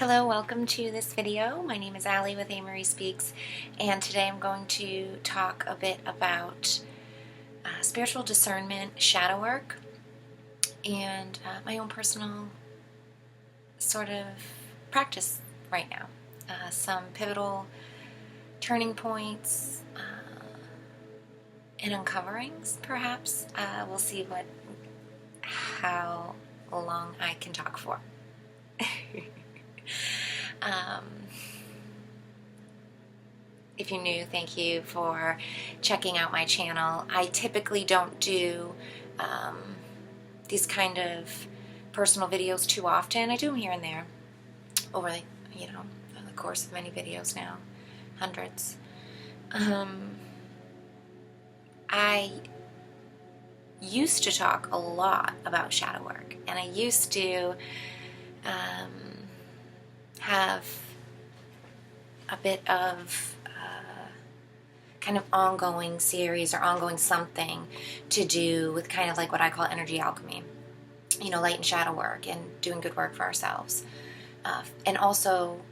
Hello, welcome to this video. My name is Allie with ACIM, and today I'm going to talk a bit about spiritual discernment, shadow work, and my own personal sort of practice right now. Some pivotal turning points and uncoverings, perhaps. We'll see how long I can talk for. If you're new, thank you for checking out my channel. I typically don't do these kind of personal videos too often. I do them here and there over the course of many videos now, hundreds. I used to talk a lot about shadow work, and I used to have a bit of kind of ongoing series or ongoing something to do with kind of like what I call energy alchemy, light and shadow work and doing good work for ourselves, and also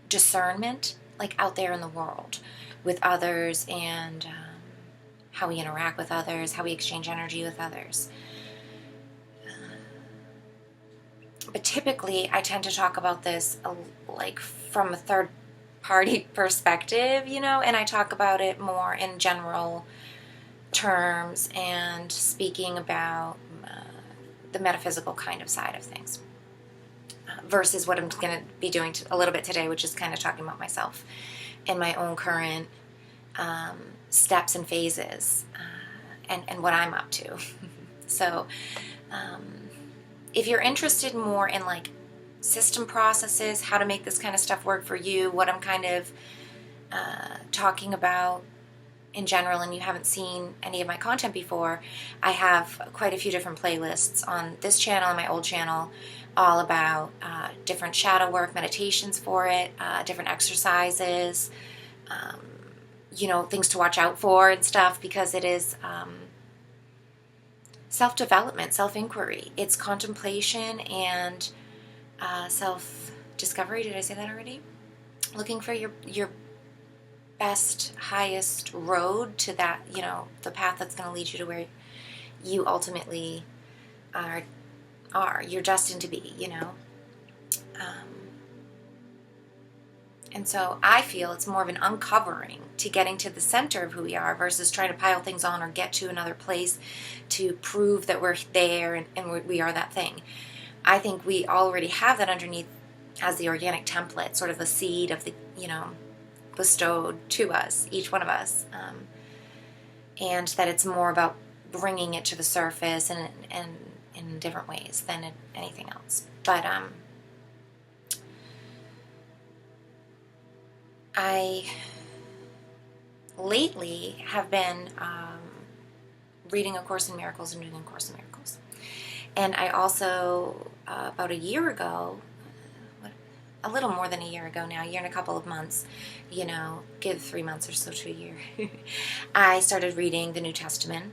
discernment, like out there in the world with others, and how we interact with others, how we exchange energy with others. But typically, I tend to talk about this like from a third-party perspective, and I talk about it more in general terms and speaking about the metaphysical kind of side of things, versus what I'm going to be doing a little bit today, which is kind of talking about myself and my own current steps and phases, and what I'm up to. So, if you're interested more in like system processes, how to make this kind of stuff work for you, what I'm kind of talking about in general, and you haven't seen any of my content before, I have quite a few different playlists on this channel and my old channel, all about different shadow work, meditations for it, different exercises, things to watch out for and stuff, because it is self-development, self-inquiry. It's contemplation and self-discovery. Did I say that already? Looking for your best, highest road to that, the path that's going to lead you to where you ultimately are. You're destined to be, And so I feel it's more of an uncovering to getting to the center of who we are, versus trying to pile things on or get to another place to prove that we're there and we are that thing. I think we already have that underneath as the organic template, sort of the seed of the, bestowed to us, each one of us. And that it's more about bringing it to the surface and in different ways than anything else. But I lately have been reading A Course in Miracles and doing A Course in Miracles. And I also, about a year ago, a little more than a year ago now, a year and a couple of months, give 3 months or so to a year, I started reading the New Testament.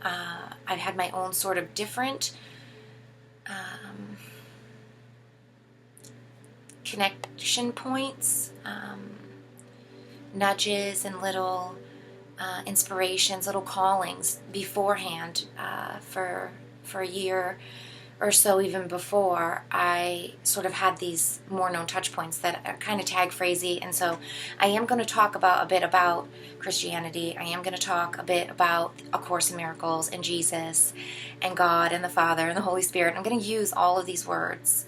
I've had my own sort of different connection points, nudges and little inspirations, little callings beforehand, for a year or so, even before, I sort of had these more known touch points that are kind of tag phrasey. And so I am going to talk a bit about Christianity. I am going to talk a bit about A Course in Miracles and Jesus and God and the Father and the Holy Spirit. I'm going to use all of these words.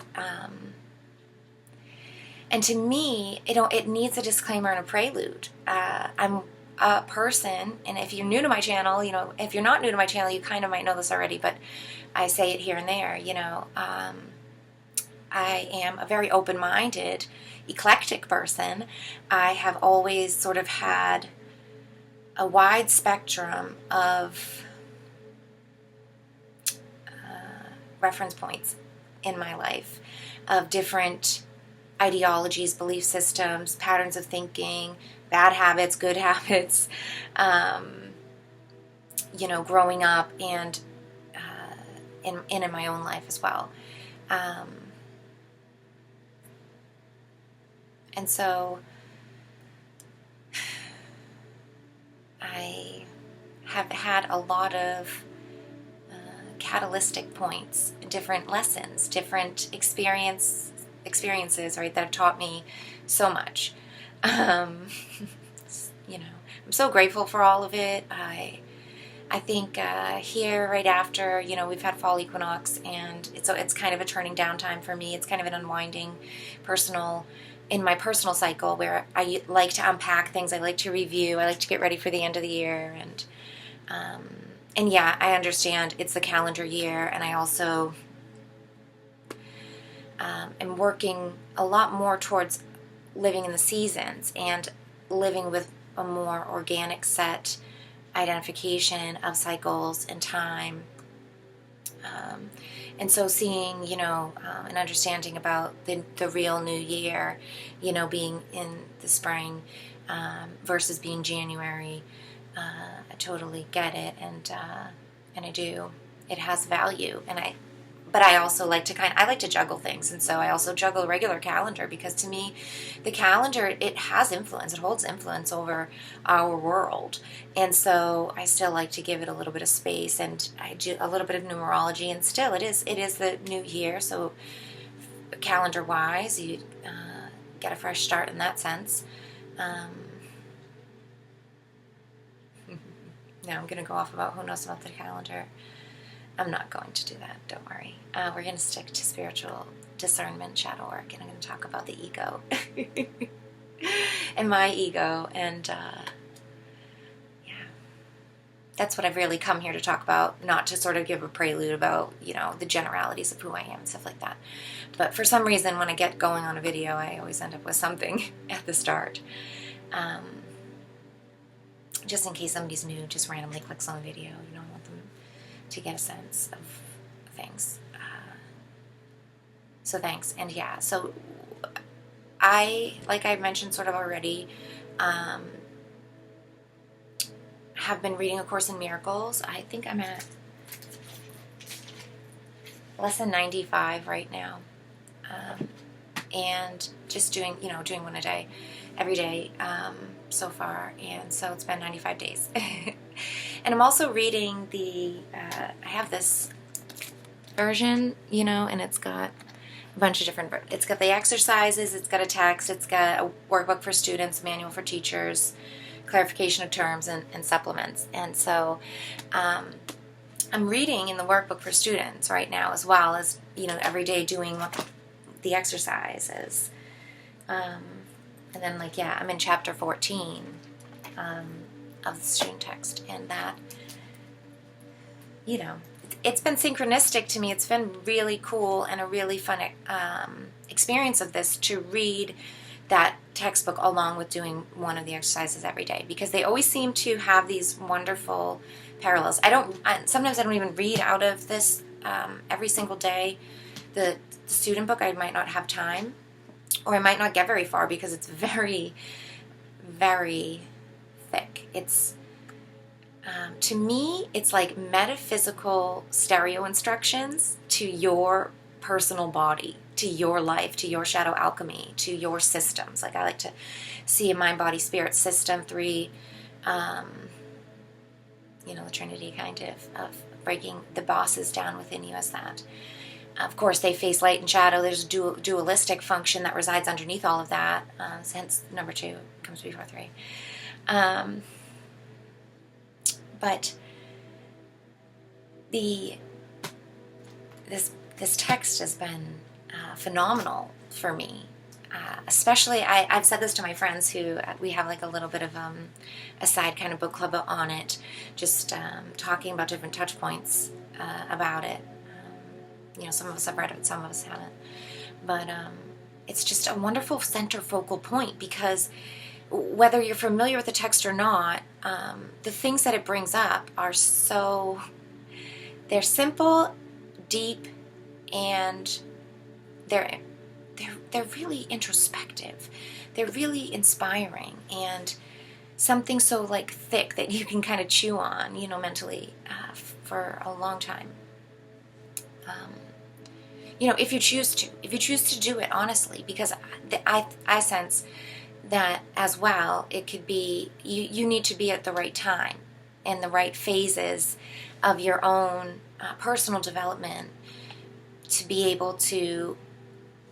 And to me, it needs a disclaimer and a prelude. I'm a person, and if you're new to my channel, if you're not new to my channel, you kind of might know this already, but I say it here and there, I am a very open-minded, eclectic person. I have always sort of had a wide spectrum of reference points in my life, of different ideologies, belief systems, patterns of thinking, bad habits, good habits, growing up, and in my own life as well. And so I have had a lot of catalytic points, different lessons, different experiences, right, that have taught me so much. You know, I'm so grateful for all of it. I think here right after, you know, we've had fall equinox, and it's kind of a turning down time for me. It's kind of an unwinding in my personal cycle, where I like to unpack things. I like to review. I like to get ready for the end of the year. And yeah, I understand it's the calendar year, and I also am working a lot more towards living in the seasons and living with a more organic set identification of cycles and time. And so seeing, you know, and understanding about the real new year, you know, being in the spring versus being January, I totally get it, and I do. It has value, but I also like to juggle things, and so I also juggle a regular calendar, because to me, the calendar, it has influence. It holds influence over our world, and so I still like to give it a little bit of space, and I do a little bit of numerology, and still it is the new year, so calendar-wise, you get a fresh start in that sense. Now I'm going to go off about who knows about the calendar. I'm not going to do that, don't worry. We're going to stick to spiritual discernment, shadow work, and I'm going to talk about the ego. And my ego, and yeah. That's what I've really come here to talk about, not to sort of give a prelude about, you know, the generalities of who I am and stuff like that. But for some reason, when I get going on a video, I always end up with something at the start. Just in case somebody's new, just randomly clicks on the video. You know, I want them to get a sense of things. So thanks. And yeah, so like I mentioned sort of already, have been reading A Course in Miracles. I think I'm at lesson 95 right now. And just doing one a day, every day so far. And so it's been 95 days. And I'm also reading I have this version, you know, and it's got a bunch of different, it's got the exercises, it's got a text, it's got a workbook for students, manual for teachers, clarification of terms, and supplements. And so I'm reading in the workbook for students right now, as well as, you know, every day doing the exercises. And then, like, yeah, I'm in chapter 14 of the student text, and that, you know, it's been synchronistic to me. It's been really cool and a really fun experience of this, to read that textbook along with doing one of the exercises every day, because they always seem to have these wonderful parallels. Sometimes I don't even read out of this every single day. The student book, I might not have time, or I might not get very far, because it's very, very thick. It's to me, it's like metaphysical stereo instructions to your personal body, to your life, to your shadow alchemy, to your systems. Like, I like to see a mind, body, spirit system, 3, you know, the Trinity kind of breaking the bosses down within you as that. Of course, they face light and shadow. There's a dualistic function that resides underneath all of that. Hence, number 2 comes before 3. But this text has been phenomenal for me. Especially, I've said this to my friends, who we have like a little bit of a side kind of book club on it, just talking about different touch points about it. You know, some of us have read it, some of us haven't. But it's just a wonderful center focal point, because whether you're familiar with the text or not, the things that it brings up are they're simple, deep, and they're really introspective. They're really inspiring, and something so like thick that you can kind of chew on, you know, mentally for a long time. if you choose to do it honestly, because I sense that as well. It could be you need to be at the right time and the right phases of your own personal development to be able to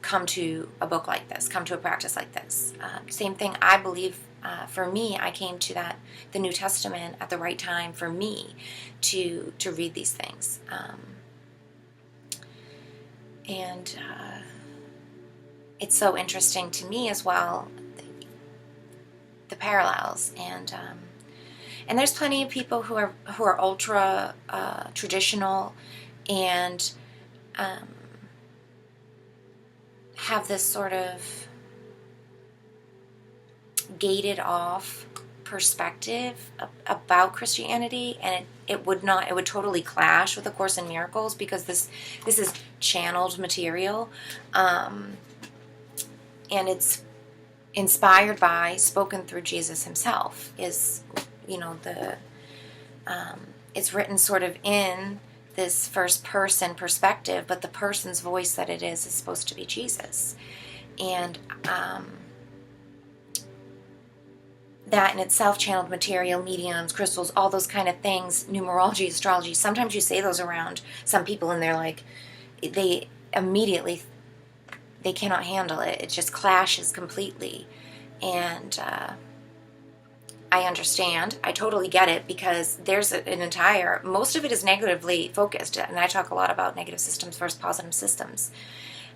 come to a book like this, come to a practice like this. Same thing, I believe. For me, I came to the New Testament at the right time for me to read these things. And it's so interesting to me as well, the parallels. And there's plenty of people who are ultra traditional and have this sort of gated off perspective about Christianity, and it would totally clash with A Course in Miracles, because this is channeled material, and it's inspired by, spoken through Jesus himself. Is it's written sort of in this first person perspective, but the person's voice that it is supposed to be Jesus. And that in itself, channeled material, mediums, crystals, all those kind of things, numerology, astrology, sometimes you say those around some people and they're like, they immediately, they cannot handle it. It just clashes completely. And I understand. I totally get it, because there's most of it is negatively focused. And I talk a lot about negative systems versus positive systems.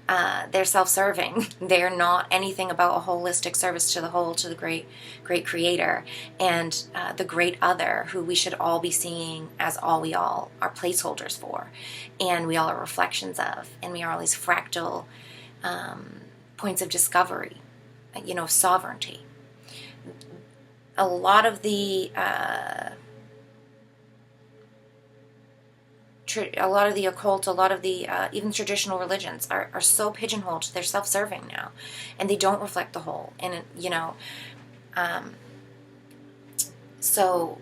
They're self-serving. They're not anything about a holistic service to the whole, to the great creator, and the great other, who we should all be seeing as all we all are placeholders for, and we all are reflections of, and we are all these fractal points of discovery, sovereignty. A lot of the occult, a lot of the even traditional religions are so pigeonholed. They're self-serving now, and they don't reflect the whole. And so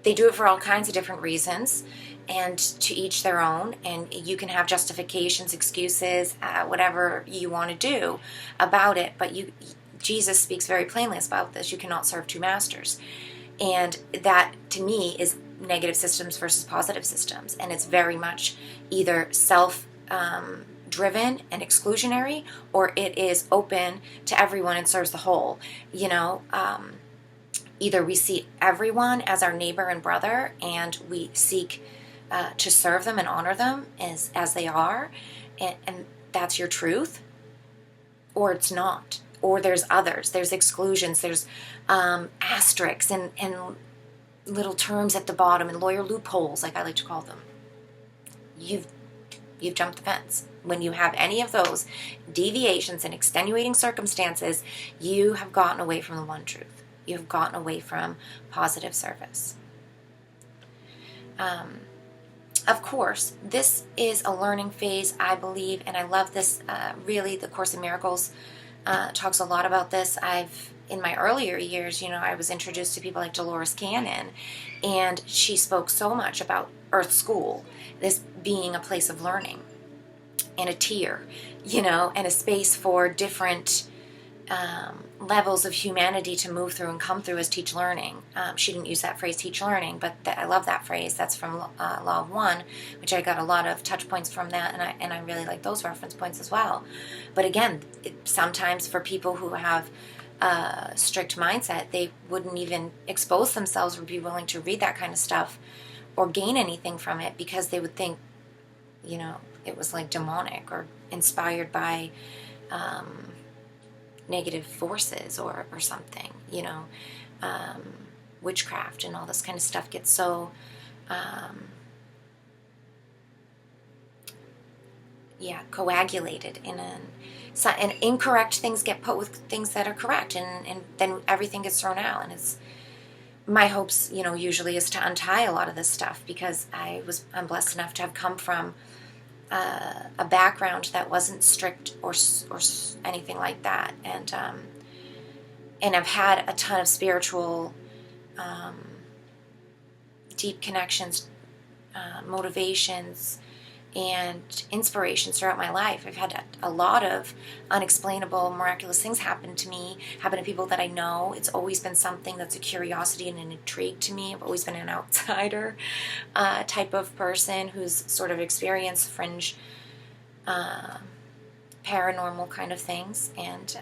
they do it for all kinds of different reasons, and to each their own. And you can have justifications, excuses, whatever you want to do about it. But Jesus speaks very plainly about this. You cannot serve two masters, and that to me is negative systems versus positive systems. And it's very much either self-driven and exclusionary, or it is open to everyone and serves the whole. Either we see everyone as our neighbor and brother, and we seek to serve them and honor them as they are, and that's your truth, or it's not. Or there's others, there's exclusions, there's asterisks and little terms at the bottom, and lawyer loopholes, like I like to call them. You've jumped the fence. When you have any of those deviations and extenuating circumstances, you have gotten away from the one truth. You have gotten away from positive service. Of course, this is a learning phase, I believe, and I love this. Really, the Course in Miracles talks a lot about this. In my earlier years, I was introduced to people like Dolores Cannon, and she spoke so much about Earth School, this being a place of learning and a tier, and a space for different levels of humanity to move through and come through as teach learning. She didn't use that phrase, teach learning, but I love that phrase. That's from Law of One, which I got a lot of touch points from that, and I really like those reference points as well. But again, sometimes for people who have a strict mindset, they wouldn't even expose themselves or be willing to read that kind of stuff or gain anything from it, because they would think, it was like demonic or inspired by negative forces or something, witchcraft and all this kind of stuff gets so coagulated and incorrect things get put with things that are correct, and then everything gets thrown out. And it's my hopes, usually is to untie a lot of this stuff, because I'm blessed enough to have come from a background that wasn't strict or anything like that, and I've had a ton of spiritual deep connections, motivations, and inspirations throughout my life. I've had a lot of unexplainable, miraculous things happen to me, happen to people that I know. It's always been something that's a curiosity and an intrigue to me. I've always been an outsider type of person who's sort of experienced fringe paranormal kind of things. And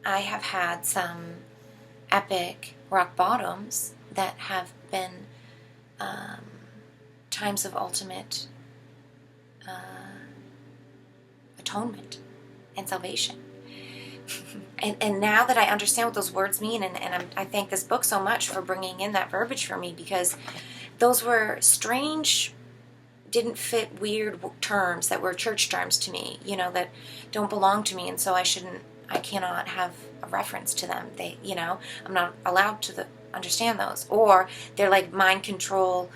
I have had some epic rock bottoms that have been times of ultimate atonement and salvation. and now that I understand what those words mean, and I thank this book so much for bringing in that verbiage for me, because those were strange, didn't fit, weird terms that were church terms to me, that don't belong to me, and so I cannot have a reference to them. I'm not allowed to understand those, or they're like mind control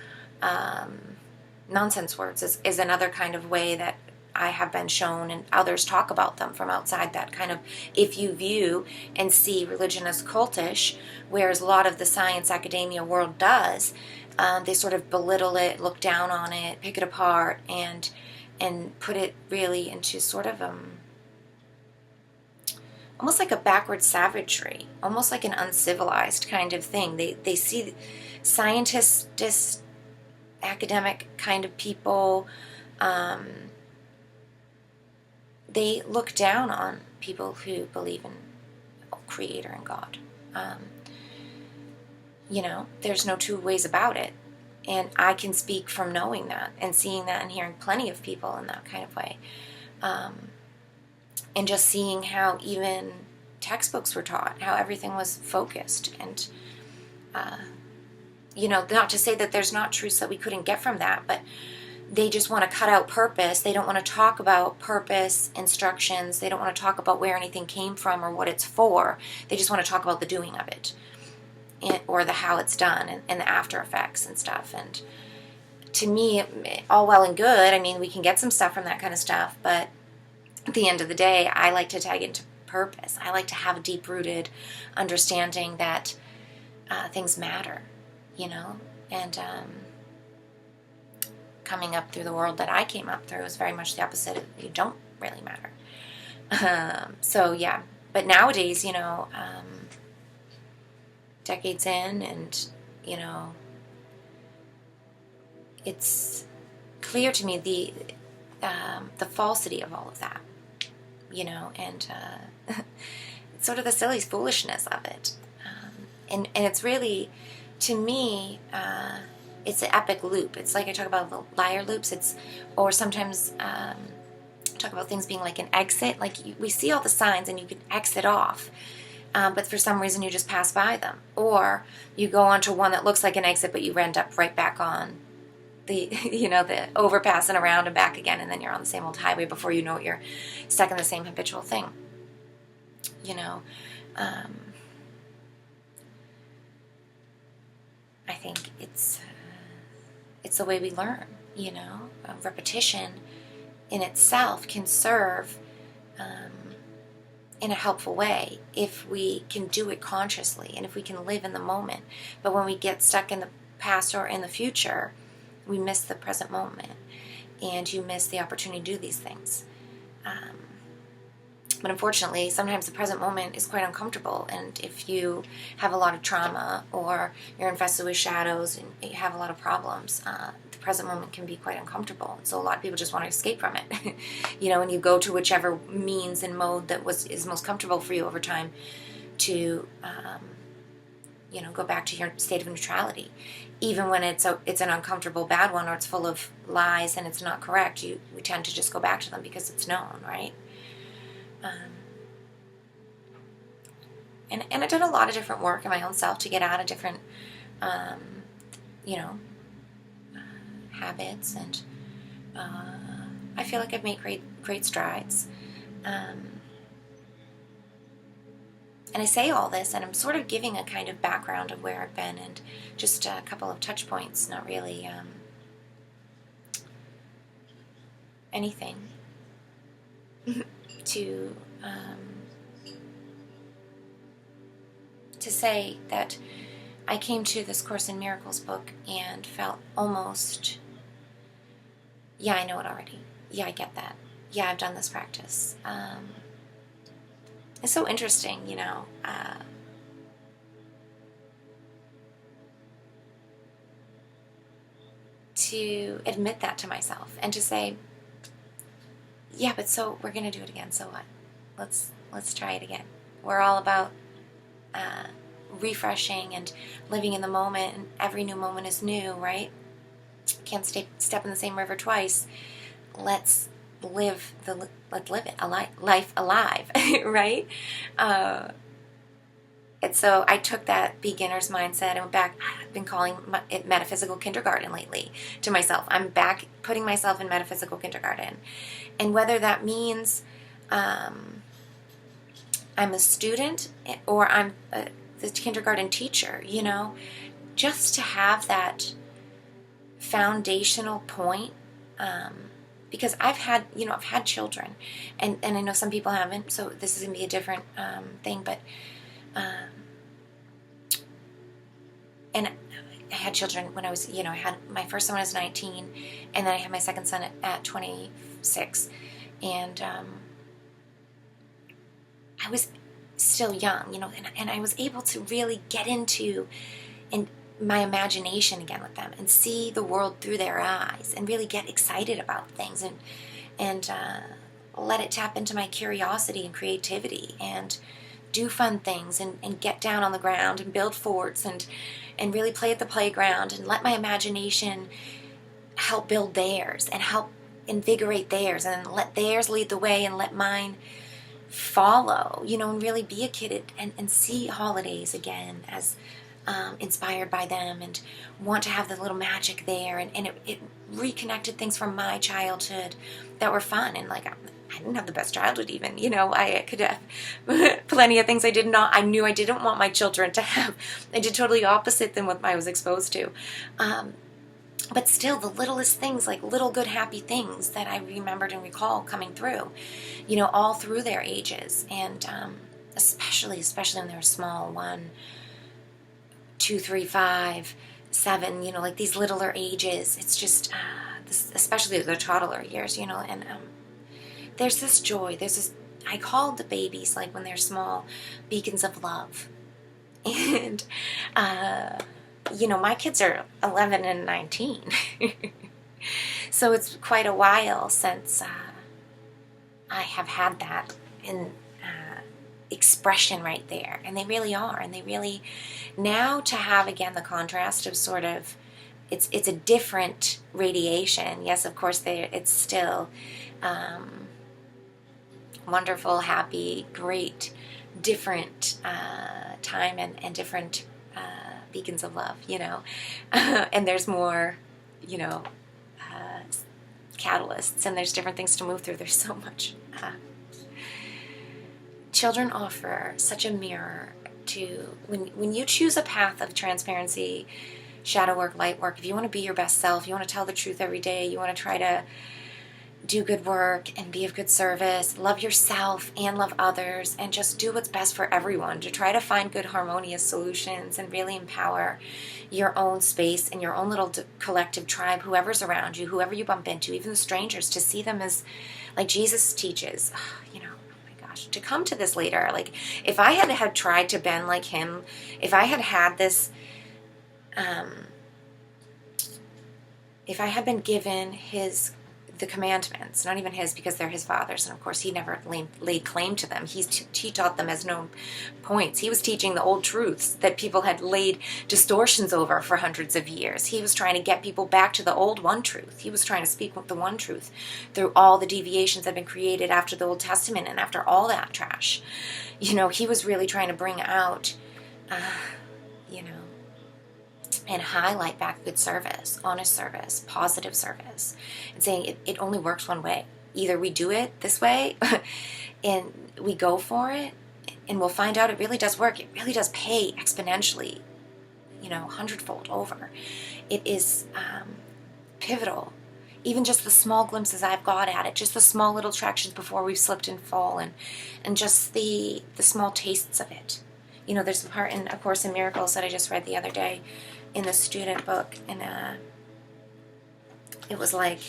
nonsense words is another kind of way that I have been shown, and others talk about them from outside that kind of, if you view and see religion as cultish, whereas a lot of the science academia world does, they sort of belittle it, look down on it, pick it apart, and put it really into sort of almost like a backward savagery, almost like an uncivilized kind of thing. They see scientists, academic kind of people, they look down on people who believe in a creator and God. There's no two ways about it. And I can speak from knowing that and seeing that and hearing plenty of people in that kind of way. And just seeing how even textbooks were taught, how everything was focused. And, not to say that there's not truths that we couldn't get from that, but they just want to cut out purpose. They don't want to talk about purpose, instructions. They don't want to talk about where anything came from or what it's for. They just want to talk about the doing of it, or the how it's done, and the after effects and stuff. And to me, all well and good. I mean, we can get some stuff from that kind of stuff, but at the end of the day, I like to tag into purpose. I like to have a deep-rooted understanding that things matter, and coming up through the world that I came up through is very much the opposite of, you don't really matter. So yeah, but nowadays, decades in, and it's clear to me the falsity of all of that, and it's sort of the silly foolishness of it, and it's really, to me, it's an epic loop. It's like I talk about the liar loops. Or sometimes talk about things being like an exit. Like we see all the signs and you can exit off, but for some reason you just pass by them. Or you go onto one that looks like an exit, but you end up right back on the the overpass and around and back again, and then you're on the same old highway. Before you know it, you're stuck in the same habitual thing. I think it's the way we learn. Repetition in itself can serve in a helpful way if we can do it consciously and if we can live in the moment. But when we get stuck in the past or in the future, we miss the present moment, and you miss the opportunity to do these things. But unfortunately, sometimes the present moment is quite uncomfortable, and if you have a lot of trauma or you're infested with shadows and you have a lot of problems, the present moment can be quite uncomfortable. So a lot of people just want to escape from it. And you go to whichever means and mode that is most comfortable for you over time to, go back to your state of neutrality. Even when it's an uncomfortable bad one, or it's full of lies and it's not correct, we tend to just go back to them because it's known, right? And I've done a lot of different work in my own self to get out of different, habits, and I feel like I've made great strides. And I say all this, and I'm sort of giving a kind of background of where I've been, and just a couple of touch points, not really anything to say that I came to this Course in Miracles book and felt almost, yeah, I know it already. Yeah, I get that. Yeah, I've done this practice. It's so interesting, to admit that to myself and to say, yeah, but so we're going to do it again. So what? Let's try it again. We're all about refreshing and living in the moment, and every new moment is new, right? Can't step in the same river twice. Let's live it, life alive, right? And so I took that beginner's mindset and went back. I've been calling it metaphysical kindergarten lately to myself. I'm back putting myself in metaphysical kindergarten. And whether that means I'm a student or I'm the kindergarten teacher, just to have that foundational point, because I've had children, and I know some people haven't, so this is going to be a different thing, but and I had children when I was, I had my first son when I was 19, and then I had my second son at 26, and I was still young, and I was able to really get into my imagination again with them and see the world through their eyes and really get excited about things and let it tap into my curiosity and creativity and do fun things and get down on the ground and build forts and really play at the playground and let my imagination help build theirs and help invigorate theirs and let theirs lead the way and let mine follow, and really be a kid and see holidays again as inspired by them and want to have the little magic there, and it reconnected things from my childhood that were fun. And like, I didn't have the best childhood even, I could have plenty of things I knew I didn't want my children to have. I did totally opposite than what I was exposed to. But still, the littlest things, like little good happy things that I remembered and recall coming through, all through their ages. And especially when they were small, 1, 2, 3, 5, 7, like these littler ages. It's just, especially the toddler years, and there's this joy, I call the babies, like when they're small, beacons of love. And, my kids are 11 and 19. So it's quite a while since I have had that in expression right there. And they really are. And they really, now to have, again, the contrast of sort of, it's a different radiation. Yes, of course, it's still wonderful, happy, great, different time and different beacons of love, and there's more, catalysts, and there's different things to move through. There's so much. Children offer such a mirror to, when you choose a path of transparency, shadow work, light work, if you want to be your best self, you want to tell the truth every day, you want to try to do good work and be of good service, love yourself and love others, and just do what's best for everyone, to try to find good harmonious solutions and really empower your own space and your own little collective tribe, whoever's around you, whoever you bump into, even the strangers, to see them as, like Jesus teaches, oh my gosh, to come to this later. Like, if I had tried to bend like him, if I had this, if I had been given the commandments, not even his, because they're his father's, and of course he never laid claim to them. He taught them as known points. He was teaching the old truths that people had laid distortions over for hundreds of years. He was trying to get people back to the old one truth. He was trying to speak with the one truth through all the deviations that have been created after the Old Testament and after all that trash. He was really trying to bring out, and highlight back good service, honest service, positive service, and saying it only works one way. Either we do it this way and we go for it, and we'll find out it really does work. It really does pay exponentially, 100-fold over. It is pivotal. Even just the small glimpses I've got at it, just the small little tractions before we've slipped and fallen, and just the small tastes of it. You know, there's a part in A Course in Miracles that I just read the other day in the student book, and it was like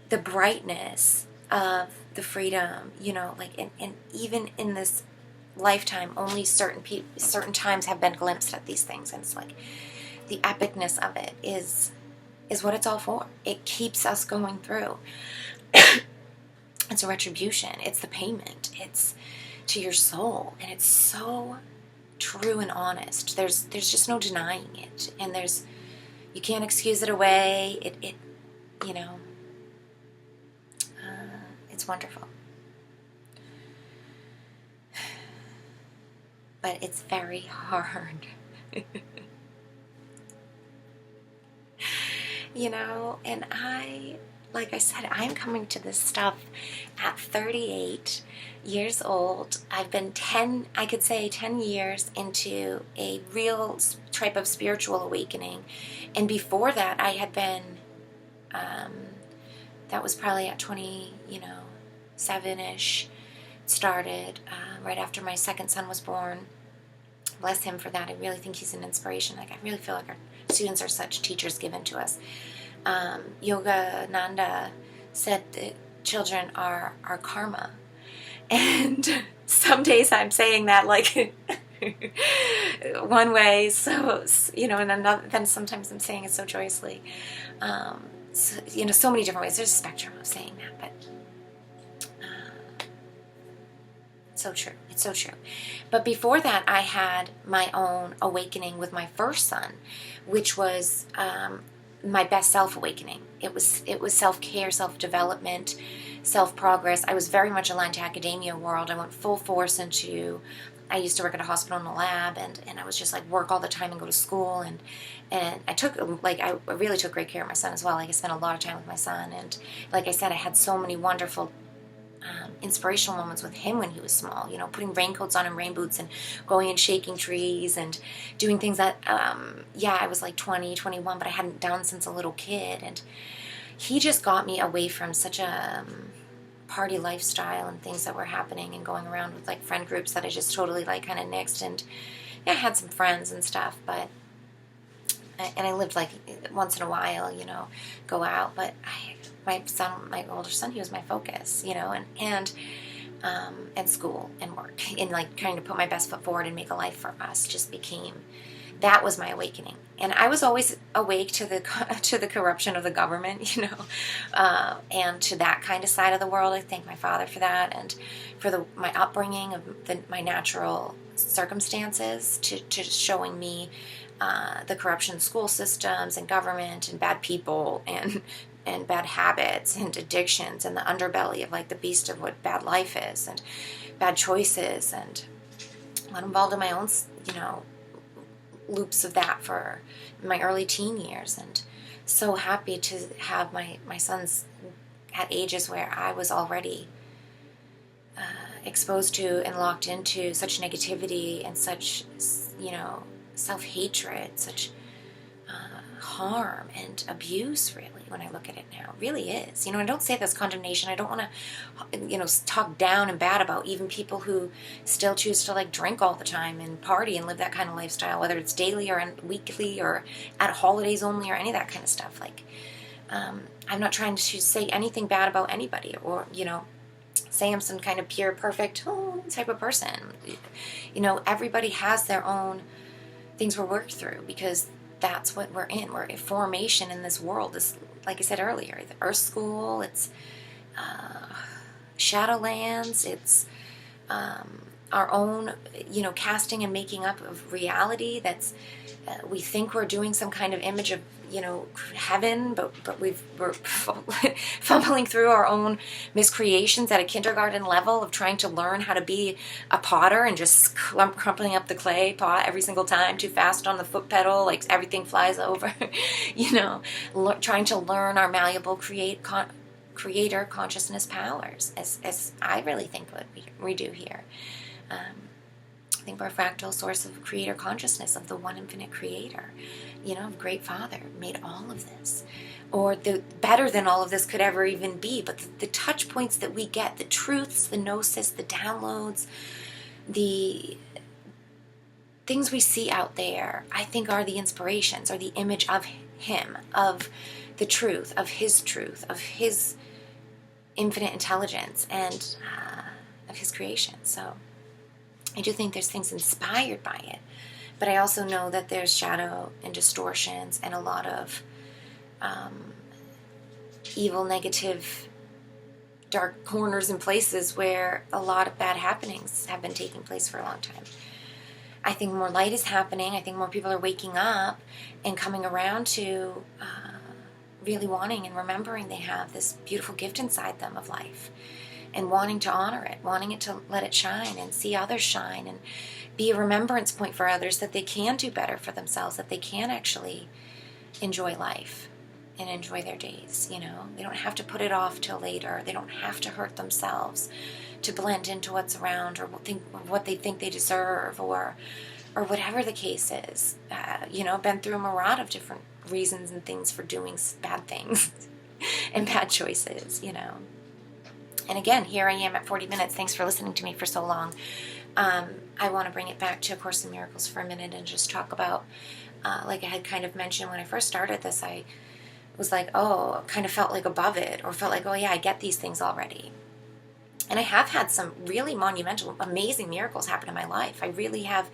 the brightness of the freedom, you know, like, and even in this lifetime, only certain times have been glimpsed at these things, and it's like the epicness of it is what it's all for. It keeps us going through. It's a retribution. It's the payment. It's to your soul, and it's so true and honest. There's just no denying it, and you can't excuse it away. It you know, it's wonderful. But it's very hard. You know, and like I said, I'm coming to this stuff at 38 years old. I've been 10 years into a real type of spiritual awakening. And before that, I had been, that was probably at 27-ish, started right after my second son was born. Bless him for that. I really think he's an inspiration. Like, I really feel like our students are such teachers given to us. Yogananda said that children are our karma. And some days I'm saying that like one way, so, you know, and then sometimes I'm saying it so joyously. So, you know, so many different ways. There's a spectrum of saying that, but so true. It's so true. But before that, I had my own awakening with my first son, which was my best self-awakening. It was self-care, self-development, self-progress. I was very much aligned to academia world. I went full force into, I used to work at a hospital in a lab, and I was just like work all the time and go to school, and I took, like, I really took great care of my son as well. Like, I spent a lot of time with my son, and like I said, I had so many wonderful inspirational moments with him when he was small, you know, putting raincoats on and rain boots and going and shaking trees and doing things that, I was like 20, 21, but I hadn't done since a little kid. And he just got me away from such a party lifestyle and things that were happening and going around with like friend groups that I just totally like kind of nixed. And yeah, I had some friends and stuff, but I lived like once in a while, you know, go out, but my older son, he was my focus, you know, and school and work, and like trying to put my best foot forward and make a life for us that was my awakening. And I was always awake to the corruption of the government, you know, and to that kind of side of the world. I thank my father for that, and for my upbringing of my natural circumstances to showing me the corruption of school systems and government and bad people and bad habits and addictions and the underbelly of like the beast of what bad life is and bad choices, and got involved in my own, you know, loops of that for my early teen years, and so happy to have my sons at ages where I was already exposed to and locked into such negativity and such, you know, self-hatred, such harm and abuse, really, when I look at it now. It really is. You know, I don't say this condemnation. I don't want to, you know, talk down and bad about even people who still choose to like drink all the time and party and live that kind of lifestyle, whether it's daily or weekly or at holidays only or any of that kind of stuff. Like, I'm not trying to say anything bad about anybody or, you know, say I'm some kind of pure, perfect type of person. You know, everybody has their own things we're worked through, because that's what we're in. We're in formation in this world. This, like I said earlier, the Earth School, it's Shadowlands, it's our own, you know, casting and making up of reality that's, we think we're doing some kind of image of, you know, heaven, but we're fumbling through our own miscreations at a kindergarten level of trying to learn how to be a potter and just crumpling up the clay pot every single time too fast on the foot pedal, like everything flies over, you know, trying to learn our malleable creator consciousness powers, as I really think what we do here. I think we're a fractal source of creator consciousness, of the one infinite creator, you know, of great Father made all of this, or the better than all of this could ever even be. But the touch points that we get, the truths, the gnosis, the downloads, the things we see out there, I think, are the inspirations, or the image of him, of the truth, of his infinite intelligence, and of his creation. So I do think there's things inspired by it, but I also know that there's shadow and distortions and a lot of evil, negative, dark corners and places where a lot of bad happenings have been taking place for a long time. I think more light is happening. I think more people are waking up and coming around to really wanting and remembering they have this beautiful gift inside them of life, and wanting to honor it, wanting it to let it shine and see others shine and be a remembrance point for others, that they can do better for themselves, that they can actually enjoy life and enjoy their days. You know, they don't have to put it off till later. They don't have to hurt themselves to blend into what's around, or what they think they deserve, or whatever the case is. You know, been through a myriad of different reasons and things for doing bad things and bad choices, you know. And again, here I am at 40 minutes. Thanks for listening to me for so long. I want to bring it back to A Course in Miracles for a minute and just talk about, like I had kind of mentioned when I first started this, I was like, oh, kind of felt like above it, or felt like, oh yeah, I get these things already. And I have had some really monumental, amazing miracles happen in my life. I really have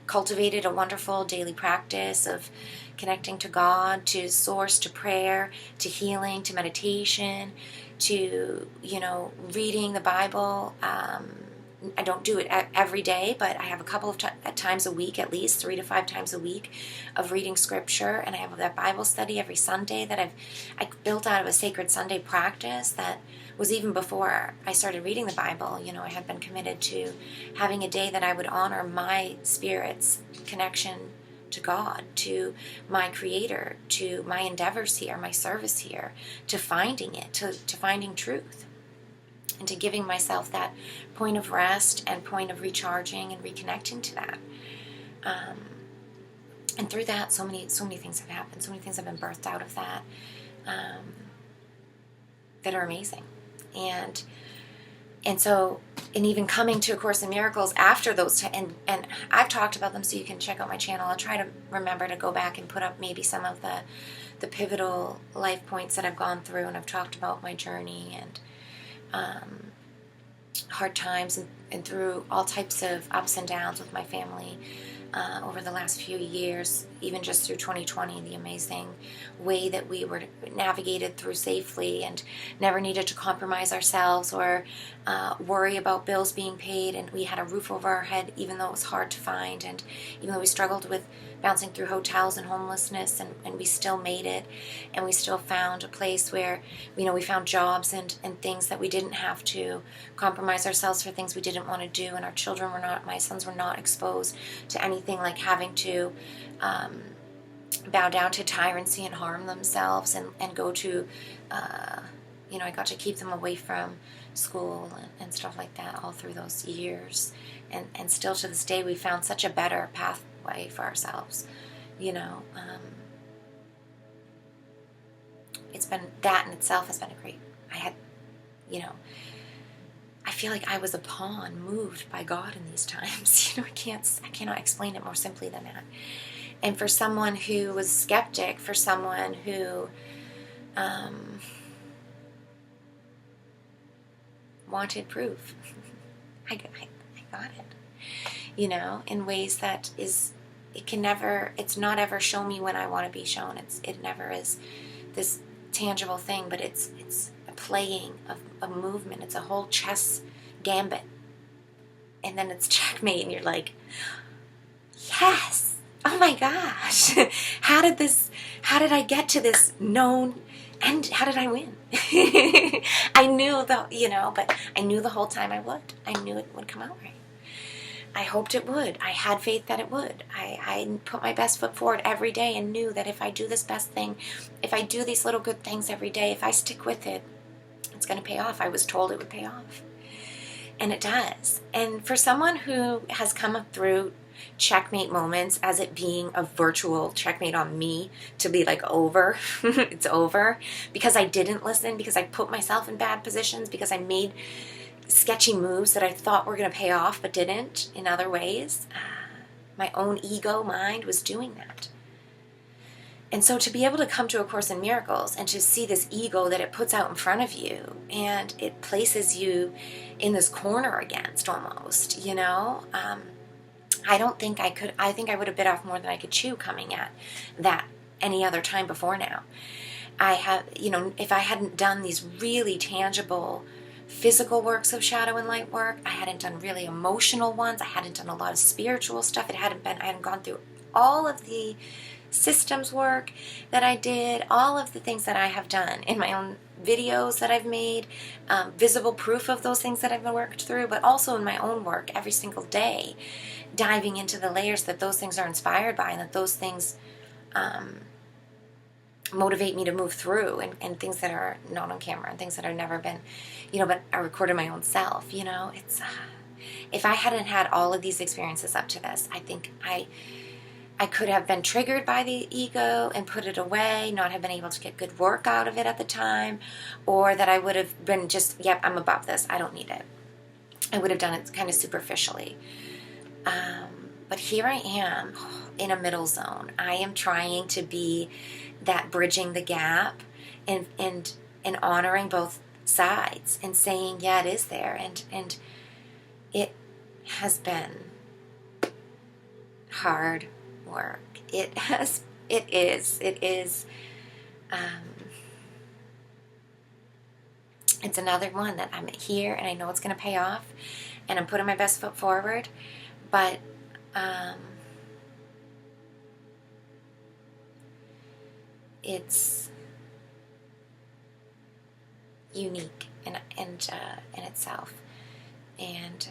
cultivated a wonderful daily practice of connecting to God, to Source, to prayer, to healing, to meditation, to, you know, reading the Bible. I don't do it every day, but I have a couple of times a week, at least 3 to 5 times a week, of reading scripture. And I have that Bible study every Sunday that I built out of a sacred Sunday practice that was even before I started reading the Bible. You know, I had been committed to having a day that I would honor my spirit's connection to God, to my Creator, to my endeavors here, my service here, to finding it, to finding truth, and to giving myself that point of rest and point of recharging and reconnecting to that. And through that, so many things have happened. So many things have been birthed out of that, that are amazing. And so, and even coming to A Course in Miracles after those, and I've talked about them, so you can check out my channel. I'll try to remember to go back and put up maybe some of the pivotal life points that I've gone through, and I've talked about my journey and hard times and through all types of ups and downs with my family over the last few years, even just through 2020, the amazing way that we were navigated through safely and never needed to compromise ourselves or worry about bills being paid, and we had a roof over our head even though it was hard to find, and even though we struggled with bouncing through hotels and homelessness, and we still made it, and we still found a place where, you know, we found jobs and things that we didn't have to compromise ourselves for things we didn't want to do, and our children were not, my sons were not exposed to anything like having to bow down to tyranny and harm themselves and go to, you know, I got to keep them away from school and stuff like that all through those years, and still to this day we found such a better pathway for ourselves, you know. It's been, that in itself has been a great, I had, you know, I feel like I was a pawn moved by God in these times. You know, I cannot explain it more simply than that. And for someone who was skeptic, for someone who wanted proof, I got it. You know, in ways that is, it's not ever show me when I want to be shown. It never is this tangible thing, but it's a playing of a movement. It's a whole chess gambit, and then it's checkmate, and you're like, yes, oh my gosh, how did I get to this known, and how did I win? I knew but I knew the whole time I knew it would come out right. I hoped it would. I had faith that it would. I put my best foot forward every day and knew that if I do this best thing, if I do these little good things every day, if I stick with it, it's going to pay off. I was told it would pay off. And it does. And for someone who has come up through checkmate moments as it being a virtual checkmate on me, to be like over, it's over, because I didn't listen, because I put myself in bad positions, because I made, sketchy moves that I thought were going to pay off but didn't in other ways. My own ego mind was doing that. And so to be able to come to A Course in Miracles and to see this ego that it puts out in front of you and it places you in this corner against almost, you know, I don't think I could. I think I would have bit off more than I could chew coming at that any other time before now. I have, you know, if I hadn't done these really tangible physical works of shadow and light work, I hadn't done really emotional ones, I hadn't done a lot of spiritual stuff, I hadn't gone through all of the systems work that I did, all of the things that I have done in my own videos that I've made, visible proof of those things that I've worked through, but also in my own work every single day, diving into the layers that those things are inspired by and that those things motivate me to move through, and things that are not on camera and things that have never been, you know, but I recorded my own self, you know. It's if I hadn't had all of these experiences up to this, I think I could have been triggered by the ego and put it away, not have been able to get good work out of it at the time, or that I would have been just, yep, I'm above this, I don't need it. I would have done it kind of superficially. But here I am in a middle zone. I am trying to be that bridging the gap and honoring both sides and saying, yeah, it is there. And it has been hard work. It is. It's another one that I'm here and I know it's going to pay off and I'm putting my best foot forward, but it's unique in itself, and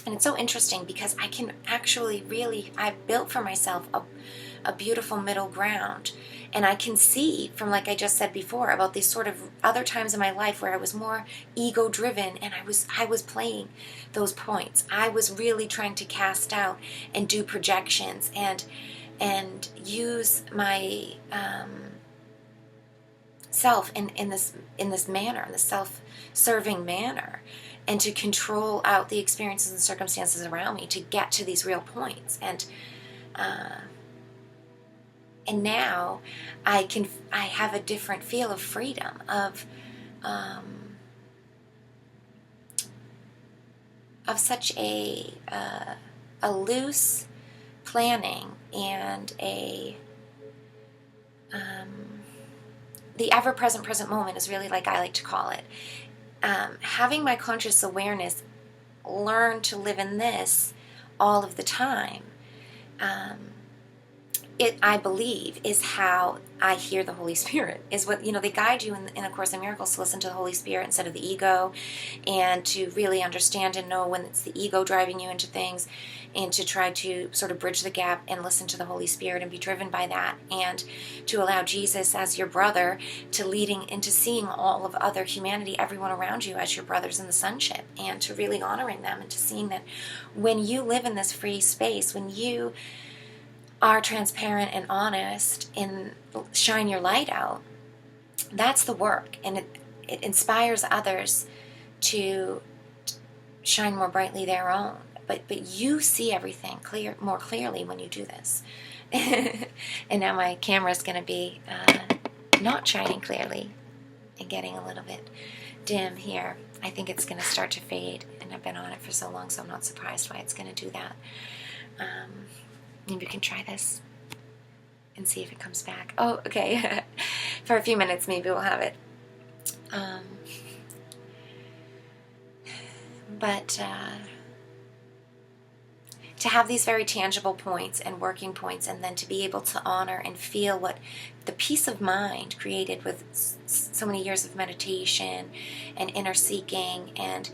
it's so interesting because I can actually really, I've built for myself a beautiful middle ground, and I can see from, like I just said before, about these sort of other times in my life where I was more ego driven and I was playing those points. I was really trying to cast out and do projections and use my self in this manner, in this self-serving manner, and to control out the experiences and circumstances around me to get to these real points. And now I have a different feel of freedom, of such a loose planning and the ever-present present moment is really, like I like to call it. Having my conscious awareness learn to live in this all of the time, it, I believe, is how I hear the Holy Spirit. Is what, you know, they guide you in A Course in Miracles to listen to the Holy Spirit instead of the ego, and to really understand and know when it's the ego driving you into things, and to try to sort of bridge the gap and listen to the Holy Spirit and be driven by that, and to allow Jesus as your brother to leading into seeing all of other humanity, everyone around you, as your brothers in the sonship, and to really honoring them, and to seeing that when you live in this free space, when you are transparent and honest and shine your light out, that's the work, and it inspires others to shine more brightly their own. But you see everything more clearly when you do this. And now my camera's going to be not shining clearly and getting a little bit dim here. I think it's going to start to fade, and I've been on it for so long, so I'm not surprised why it's going to do that. Maybe you can try this and see if it comes back. Oh, okay. For a few minutes, maybe we'll have it. But to have these very tangible points and working points, and then to be able to honor and feel what the peace of mind created with so many years of meditation and inner seeking, and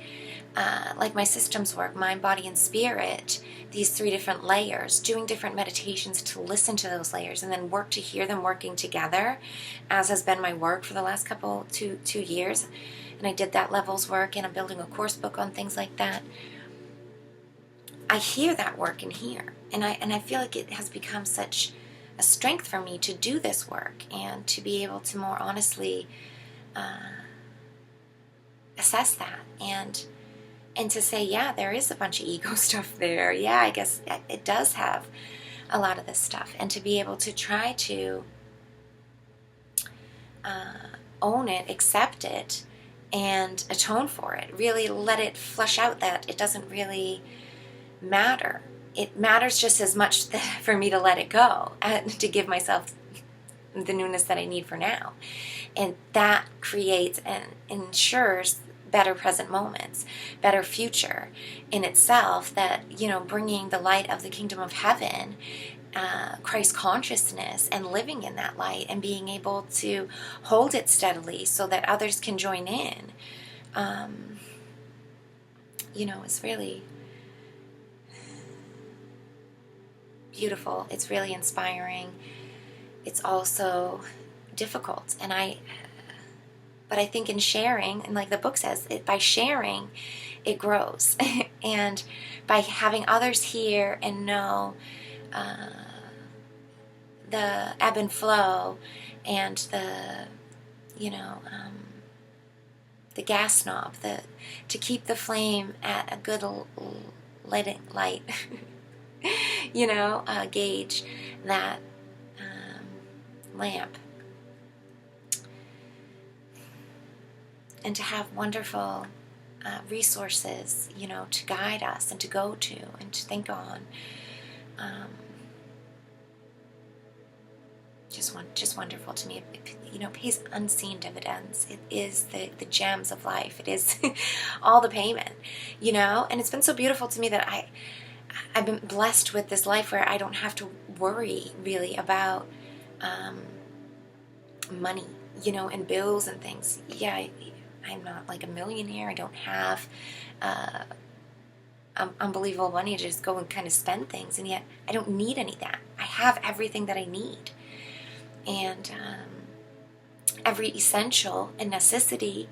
like my systems work, mind, body, and spirit, these 3 different layers, doing different meditations to listen to those layers, and then work to hear them working together, as has been my work for the last two years. And I did that levels work, and I'm building a course book on things like that. I hear that work in here, and I feel like it has become such a strength for me to do this work, and to be able to more honestly assess that and to say, yeah, there is a bunch of ego stuff there. Yeah, I guess it does have a lot of this stuff. And to be able to try to own it, accept it, and atone for it. Really let it flush out that it doesn't really matter. It matters just as much for me to let it go and to give myself the newness that I need for now. And that creates and ensures better present moments, better future in itself, that, bringing the light of the kingdom of heaven, Christ consciousness, and living in that light and being able to hold it steadily so that others can join in, it's really beautiful. It's really inspiring. It's also difficult. But I think in sharing, and like the book says, by sharing, it grows. And by having others hear and know the ebb and flow and the gas knob, to keep the flame at a good light, gauge, that lamp, and to have wonderful resources, to guide us and to go to and to think on. Just wonderful to me. It pays unseen dividends. It is the gems of life. It is all the payment, and it's been so beautiful to me that I've been blessed with this life where I don't have to worry really about money, and bills and things. Yeah, I'm not like a millionaire. I don't have unbelievable money to just go and kind of spend things, and yet I don't need any of that. I have everything that I need. And every essential and necessity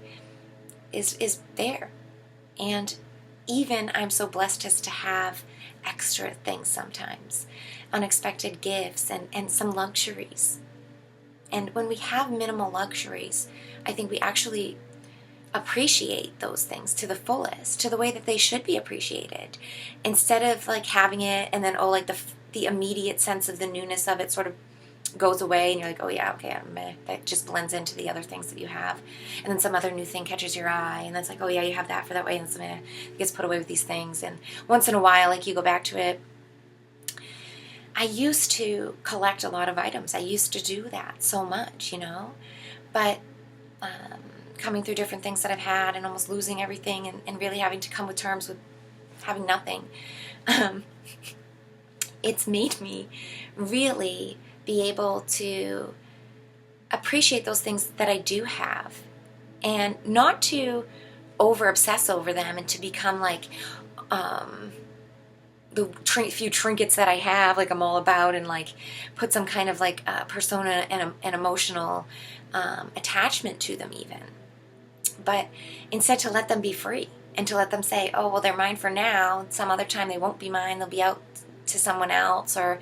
is there. And even I'm so blessed as to have extra things sometimes, unexpected gifts and some luxuries. And when we have minimal luxuries, I think we actually appreciate those things to the fullest, to the way that they should be appreciated, instead of like having it and then the immediate sense of the newness of it sort of goes away, and you're like, oh yeah, okay, that just blends into the other things that you have, and then some other new thing catches your eye, and it's like, oh yeah, you have that for that way, and something gets put away with these things, and once in a while, like, you go back to it. I used to collect a lot of items. I used to do that so much, but coming through different things that I've had and almost losing everything and really having to come with terms with having nothing, it's made me really be able to appreciate those things that I do have, and not to over obsess over them and to become like the few trinkets that I have, like I'm all about, and like put some kind of like persona and an emotional attachment to them even, but instead to let them be free and to let them say, oh well, they're mine for now, some other time they won't be mine, they'll be out to someone else or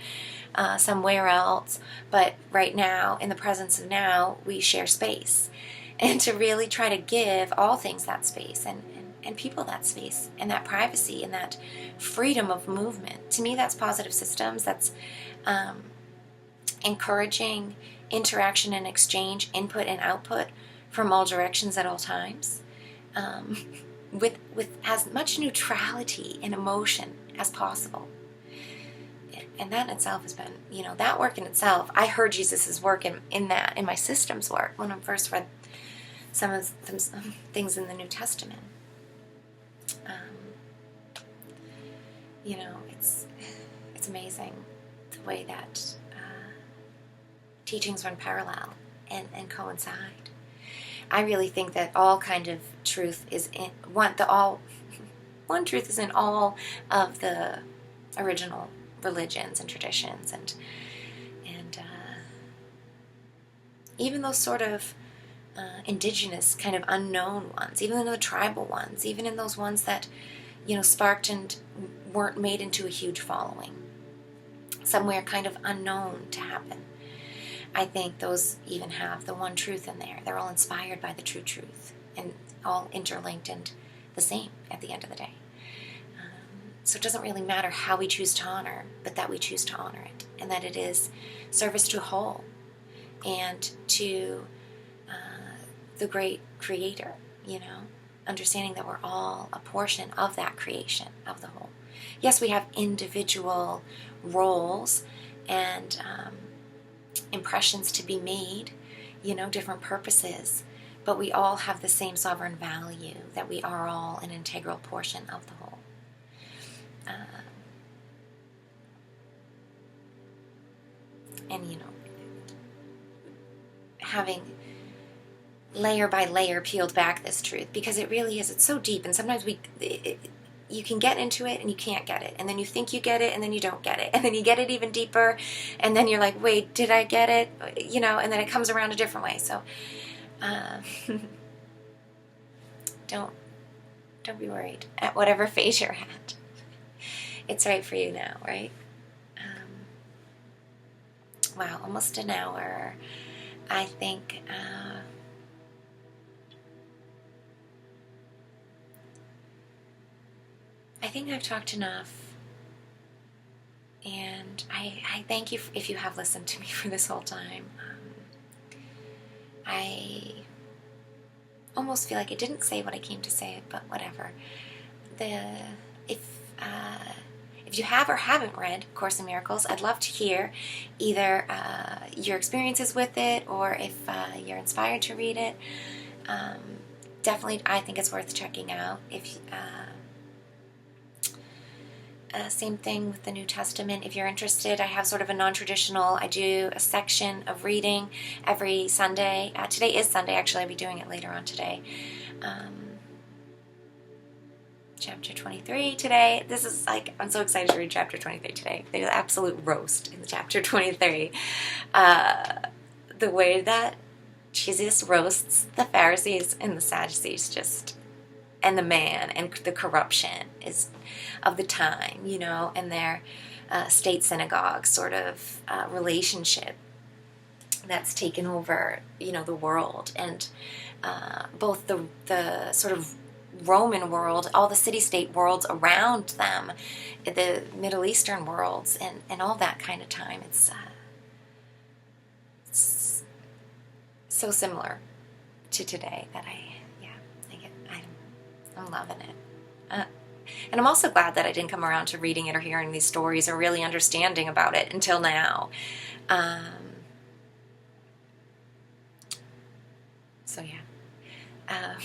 somewhere else, but right now, in the presence of now, we share space. And to really try to give all things that space and people that space and that privacy and that freedom of movement. To me, that's positive systems. That's encouraging interaction and exchange, input and output from all directions at all times, with as much neutrality and emotion as possible. And that in itself has been, that work in itself. I heard Jesus' work in my systems work when I first read some of them things in the New Testament. It's amazing the way that teachings run parallel and coincide. I really think that all kind of truth is in one truth is in all of the original religions and traditions, and even those sort of indigenous kind of unknown ones, even in the tribal ones, even in those ones that sparked and weren't made into a huge following, somewhere kind of unknown to happen. I think those even have the one truth in there. They're all inspired by the true truth, and all interlinked and the same at the end of the day. So it doesn't really matter how we choose to honor, but that we choose to honor it, and that it is service to whole and to the great creator, understanding that we're all a portion of that creation of the whole. Yes, we have individual roles and impressions to be made, different purposes, but we all have the same sovereign value, that we are all an integral portion of the whole. And having layer by layer peeled back this truth, because it really is, it's so deep, and sometimes you can get into it and you can't get it, and then you think you get it and then you don't get it, and then you get it even deeper, and then you're like, wait, did I get it? And then it comes around a different way. So don't be worried at whatever phase you're at. It's right for you now, right? Wow, almost an hour. I think I've talked enough, and I thank you if you have listened to me for this whole time. I almost feel like I didn't say what I came to say, but whatever. If you have or haven't read Course in Miracles, I'd love to hear either your experiences with it, or if you're inspired to read it. Definitely, I think it's worth checking out. Same thing with the New Testament. If you're interested, I have sort of a non-traditional, I do a section of reading every Sunday. Today is Sunday, actually. I'll be doing it later on today. Chapter 23 today. This is I'm so excited to read chapter 23 today. There's an absolute roast in chapter 23. The way that Jesus roasts the Pharisees and the Sadducees, and the man, and the corruption of the time, and their state synagogue sort of relationship that's taken over, the world, and both the sort of Roman world, all the city-state worlds around them, the Middle Eastern worlds, and all that kind of time. It's so similar to today that I'm loving it. And I'm also glad that I didn't come around to reading it or hearing these stories or really understanding about it until now. So yeah.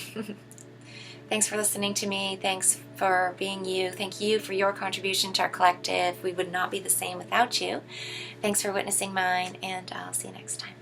Thanks for listening to me. Thanks for being you. Thank you for your contribution to our collective. We would not be the same without you. Thanks for witnessing mine, and I'll see you next time.